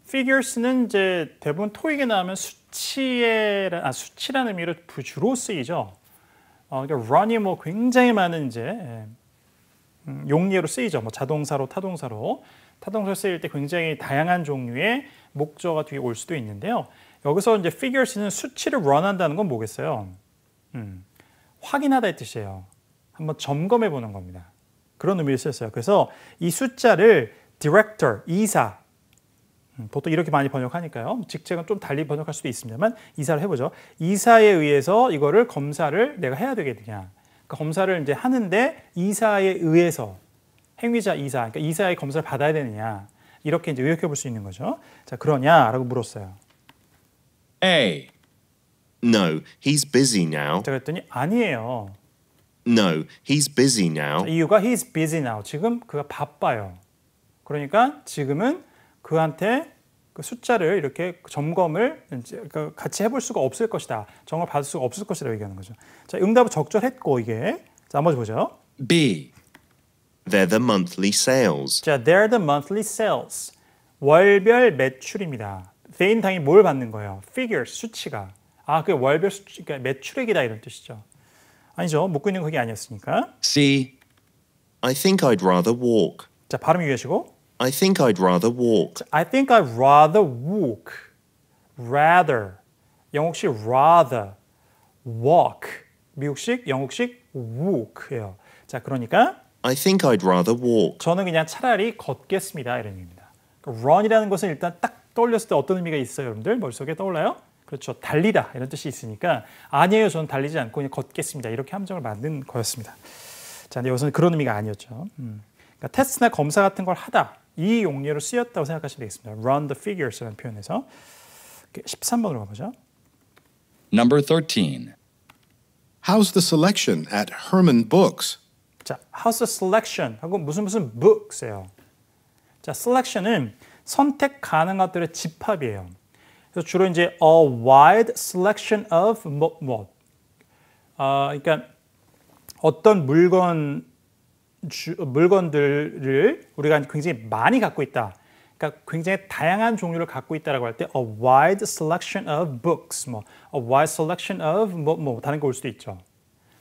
figures는 이제 대부분 토익에 나오면 수치라는 의미로 주로 쓰이죠. 그러니까 run이 뭐 굉장히 많은 이제 용례로 쓰이죠. 뭐 자동사로, 타동사로. 타동사로 쓰일 때 굉장히 다양한 종류의 목적어가 뒤에 올 수도 있는데요. 여기서 이제 figures는 수치를 run한다는 건 뭐겠어요? 확인하다의 뜻이에요. 한번 점검해 보는 겁니다. 그런 의미를 쓰였어요. 그래서 이 숫자를 director, 이사, 보통 이렇게 많이 번역하니까요. 직책은 좀 달리 번역할 수도 있습니다만 이사를 해보죠. 이사에 의해서 이거를 검사를 내가 해야 되겠느냐. 그러니까 검사를 이제 하는데 이사에 의해서 행위자 이사, 그러니까 이사의 검사를 받아야 되느냐. 이렇게 이제 의역해 볼 수 있는 거죠. 자, 그러냐라고 물었어요. A. No, he's busy now. 제가 그랬더니 아니에요. No, he's busy now. 자, 이유가 he's busy now. 지금 그가 바빠요. 그러니까 지금은 그한테 그 숫자를 이렇게 점검을 같이 해볼 수가 없을 것이다. 점검을 받을 수가 없을 것이라고 얘기하는 거죠. 자, 응답은 적절했고 이게. 자, 나머지 보죠. B. They're the monthly sales. 자, they're the monthly sales. 월별 매출입니다. they는 당연히 뭘 받는 거예요? figures, 수치가. 아, 그게 월별 수치, 그러니까 매출액이다 이런 뜻이죠. 아니죠. 묻고 있는 그게 아니었으니까. C. I think I'd rather walk. 자, 발음 유의하시고. I think I'd rather walk. 자, I think I'd rather walk. rather. 영국식 rather. walk. 미국식, 영국식 walk예요. 자, 그러니까 I think I'd rather walk. 저는 그냥 차라리 걷겠습니다. 이런 얘기입니다. 그러니까 run이라는 것은 일단 딱 떠올렸을 때 어떤 의미가 있어요, 여러분들? 머릿속에 떠올라요? 그렇죠. 달리다 이런 뜻이 있으니까 아니에요. 저는 달리지 않고 그냥 걷겠습니다. 이렇게 함정을 만든 거였습니다. 자, 근데 여기서는 그런 의미가 아니었죠. 그러니까 테스트나 검사 같은 걸 하다 이 용례로 쓰였다고 생각하시면 되겠습니다. run the figures라는 표현에서 13번으로 가보죠. Number 13. How's the selection at Herman Books? 자, how's the selection 하고 무슨 books예요. 자, selection은 선택 가능한 것들의 집합이에요. 그래서 주로 이제 a wide selection of what. 그러니까 어떤 물건들을 우리가 굉장히 많이 갖고 있다. 그러니까 굉장히 다양한 종류를 갖고 있다라고 할 때 a wide selection of books, 뭐 a wide selection of 뭐 다른 거 올 수도 있죠.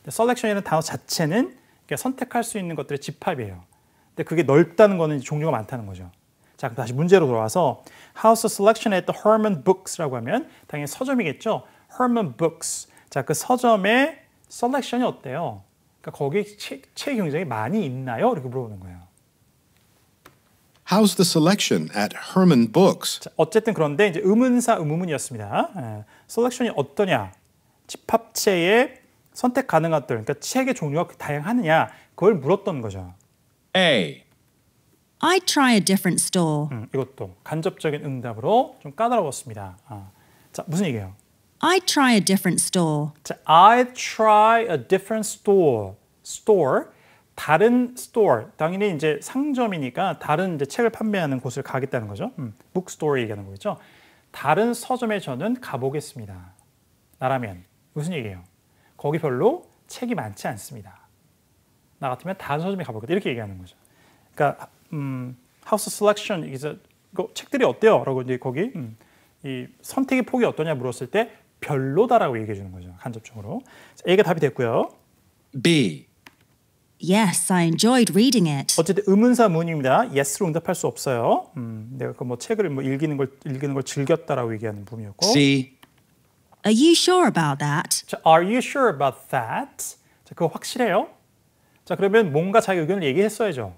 selection이라는 단어 자체는 선택할 수 있는 것들의 집합이에요. 근데 그게 넓다는 거는 종류가 많다는 거죠. 자, 그럼 다시 문제로 돌아와서 How's the selection at the Herman Books라고 하면 당연히 서점이겠죠. Herman Books. 자, 그 서점의 selection이 어때요? 그러니까 거기 책이 굉장히 많이 있나요? 이렇게 물어보는 거예요. How's the selection at Herman Books? 자, 어쨌든 그런데 이제 의문사 의문문이었습니다. 셀렉션이 어떠냐? 집합체에 선택 가능한 것들, 그러니까 책의 종류가 다양하느냐? 그걸 물었던 거죠. A. I'd try a different store. 이것도 간접적인 응답으로 좀 까다로웠습니다. 자, 무슨 얘기예요? I'd try a different store. 자, I'd try a different store. store, 다른 store. 당연히 이제 상점이니까 다른 이제 책을 판매하는 곳을 가겠다는 거죠. bookstore 얘기하는 거겠죠. 다른 서점에 저는 가보겠습니다. 나라면 무슨 얘기예요? 거기 별로 책이 많지 않습니다. 나 같으면 다른 서점에 가보겠다. 이렇게 얘기하는 거죠. 그러니까 house selection 이게 책들이 어때요? 라고 이제 거기 이 선택의 폭이 어떠냐 물었을 때 별로다라고 얘기해 주는 거죠. 간접적으로. 자, A가 답이 됐고요. B. Yes, I enjoyed reading it. 어쨌든 의문사 문입니다. yes로 응답할 수 없어요. 내가 그 뭐 책을 뭐 읽는 걸 즐겼다라고 얘기하는 부분이었고. C. Are you sure about that? 자, Are you sure about that? 자, 그거 확실해요? 자, 그러면 뭔가 자기 의견을 얘기했어야죠.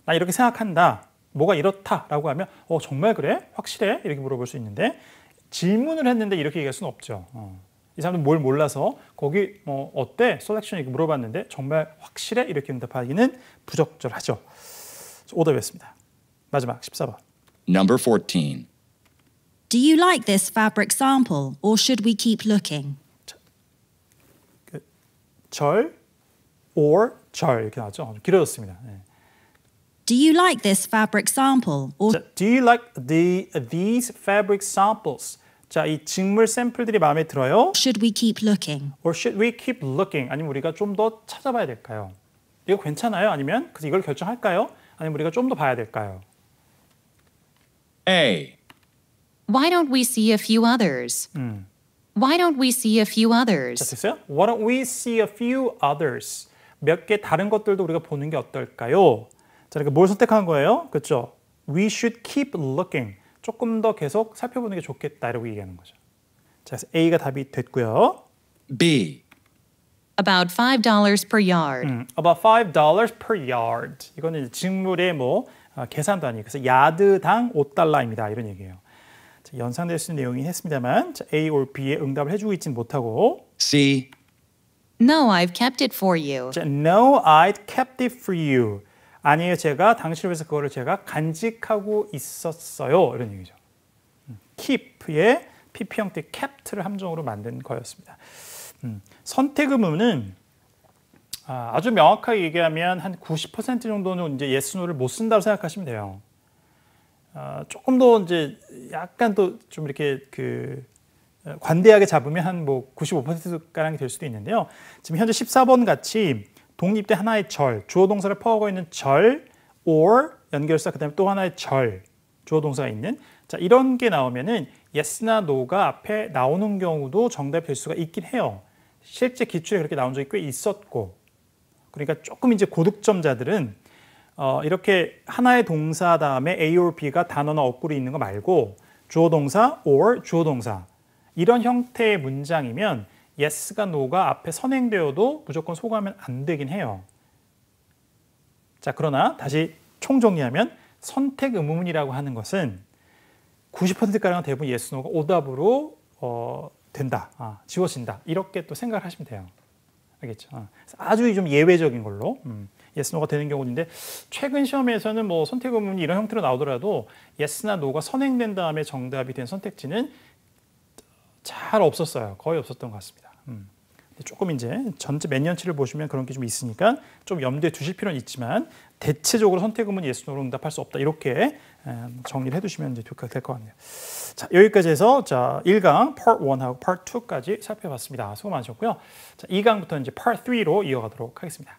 나 이렇게 생각한다. 뭐가 이렇다라고 하면 정말 그래? 확실해? 이렇게 물어볼 수 있는데 질문을 했는데 이렇게 얘기할 수는 없죠. 이 사람은 뭘 몰라서 거기 어때? 셀렉션 이렇게 물어봤는데 정말 확실해? 이렇게 응답하기는 부적절하죠. 오답이었습니다. 마지막 14번. Number 14. Do you like this fabric sample or should we keep looking? 절, or 절 이렇게 나왔죠. 좀 길어졌습니다. 네. Do you like this fabric sample or 자, do you like these fabric samples? 자, 이 직물 샘플들이 마음에 들어요? should we keep looking? Or should we keep looking? 아니면 우리가 좀 더 찾아봐야 될까요? 이거 괜찮아요? 아니면 그래서 이걸 결정할까요? 아니면 우리가 좀 더 봐야 될까요? A. Why don't we see a few others? Why don't we see a few 자, others? 됐어요? Why don't we see a few others? 몇 개 다른 것들도 우리가 보는 게 어떨까요? 자, 그러니까 뭘 선택한 거예요? 그렇죠? We should keep looking. 조금 더 계속 살펴보는 게 좋겠다 이라고 얘기하는 거죠. 자, 그래서 A가 답이 됐고요. B. About $5 per yard. About $5 per yard. 이거는 이제 직물의 계산 단위. 그래서 야드당 $5입니다. 이런 얘기예요. 자, 연상될 수 있는 내용이긴 했습니다만 자, A or B에 응답을 해주고 있지는 못하고 C. No, I've kept it for you. 자, No, I'd kept it for you. 아니에요. 제가 당신을 위해서 그거를 제가 간직하고 있었어요. 이런 얘기죠. keep의 PP 형태 kept를 함정으로 만든 거였습니다. 선택 의문은 아주 명확하게 얘기하면 한 90% 정도는 이제 yes, no를 못 쓴다고 생각하시면 돼요. 조금 더 이제 약간 또 좀 이렇게 관대하게 잡으면 한 95%가량이 될 수도 있는데요. 지금 현재 14번 같이 독립된 하나의 절, 주어 동사를 포함하고 있는 절, or 연결사 그다음에 또 하나의 절, 주어 동사가 있는 자 이런 게 나오면은 yes나 no가 앞에 나오는 경우도 정답이 될 수가 있긴 해요. 실제 기출에 그렇게 나온 적이 꽤 있었고, 그러니까 조금 이제 고득점자들은 이렇게 하나의 동사 다음에 A or B가 단어나 어구리 있는 거 말고 주어 동사 or 주어 동사 이런 형태의 문장이면 yes가 no가 앞에 선행되어도 무조건 소거하면 안 되긴 해요. 자, 그러나 다시 총정리하면 선택 의문이라고 하는 것은 90%가량 대부분 yes, no가 오답으로 된다, 지워진다 이렇게 또 생각을 하시면 돼요. 알겠죠? 아주 좀 예외적인 걸로 yes, no가 되는 경우인데 최근 시험에서는 선택 의문이 이런 형태로 나오더라도 yes나 no가 선행된 다음에 정답이 된 선택지는 잘 없었어요. 거의 없었던 것 같습니다. 조금 이제 전체 몇 년치를 보시면 그런 게 좀 있으니까 좀 염두에 두실 필요는 있지만 대체적으로 선택 의문이 yes, no로 응답할 수 없다 이렇게 정리를 해두시면 이제 될 것 같네요. 자, 여기까지 해서 1강 Part 1하고 Part 2까지 살펴봤습니다. 수고 많으셨고요. 자, 2강부터 이제 Part 3로 이어가도록 하겠습니다.